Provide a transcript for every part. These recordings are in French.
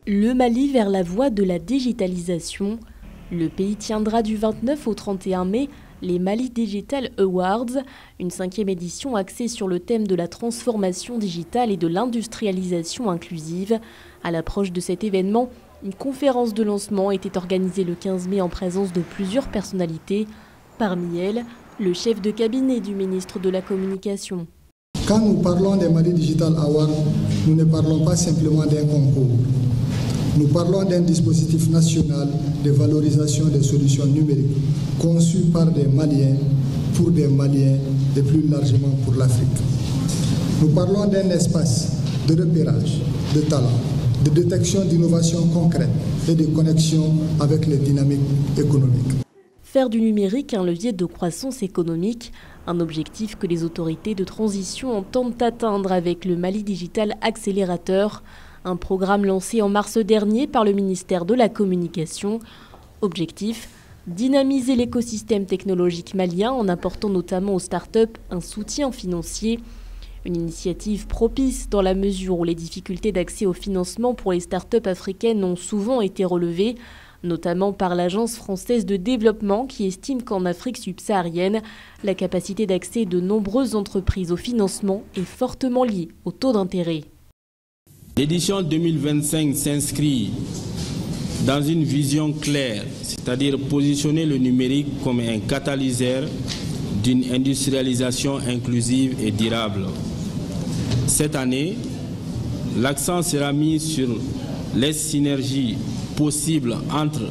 Le Mali vers la voie de la digitalisation. Le pays tiendra du 29 au 31 mai les Mali Digital Awards, une 5e édition axée sur le thème de la transformation digitale et de l'industrialisation inclusive. À l'approche de cet événement, une conférence de lancement était organisée le 15 mai en présence de plusieurs personnalités. Parmi elles, le chef de cabinet du ministre de la Communication. Quand nous parlons des Mali Digital Awards, nous ne parlons pas simplement d'un concours. Nous parlons d'un dispositif national de valorisation des solutions numériques conçu par des Maliens, pour des Maliens et plus largement pour l'Afrique. Nous parlons d'un espace de repérage, de talent, de détection d'innovations concrètes et de connexion avec les dynamiques économiques. Faire du numérique un levier de croissance économique, un objectif que les autorités de transition entendent atteindre avec le Mali Digital Accelerator, un programme lancé en mars dernier par le ministère de la Communication. Objectif, dynamiser l'écosystème technologique malien en apportant notamment aux startups un soutien financier. Une initiative propice dans la mesure où les difficultés d'accès au financement pour les startups africaines ont souvent été relevées, notamment par l'Agence française de développement qui estime qu'en Afrique subsaharienne, la capacité d'accès de nombreuses entreprises au financement est fortement liée au taux d'intérêt. L'édition 2025 s'inscrit dans une vision claire, c'est-à-dire positionner le numérique comme un catalyseur d'une industrialisation inclusive et durable. Cette année, l'accent sera mis sur les synergies possibles entre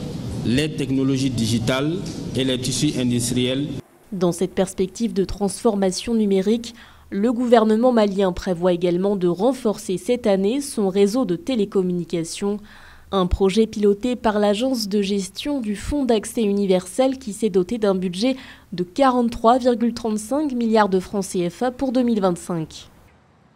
les technologies digitales et les tissus industriels. Dans cette perspective de transformation numérique, le gouvernement malien prévoit également de renforcer cette année son réseau de télécommunications. Un projet piloté par l'agence de gestion du Fonds d'accès universel qui s'est doté d'un budget de 43,35 milliards de francs CFA pour 2025.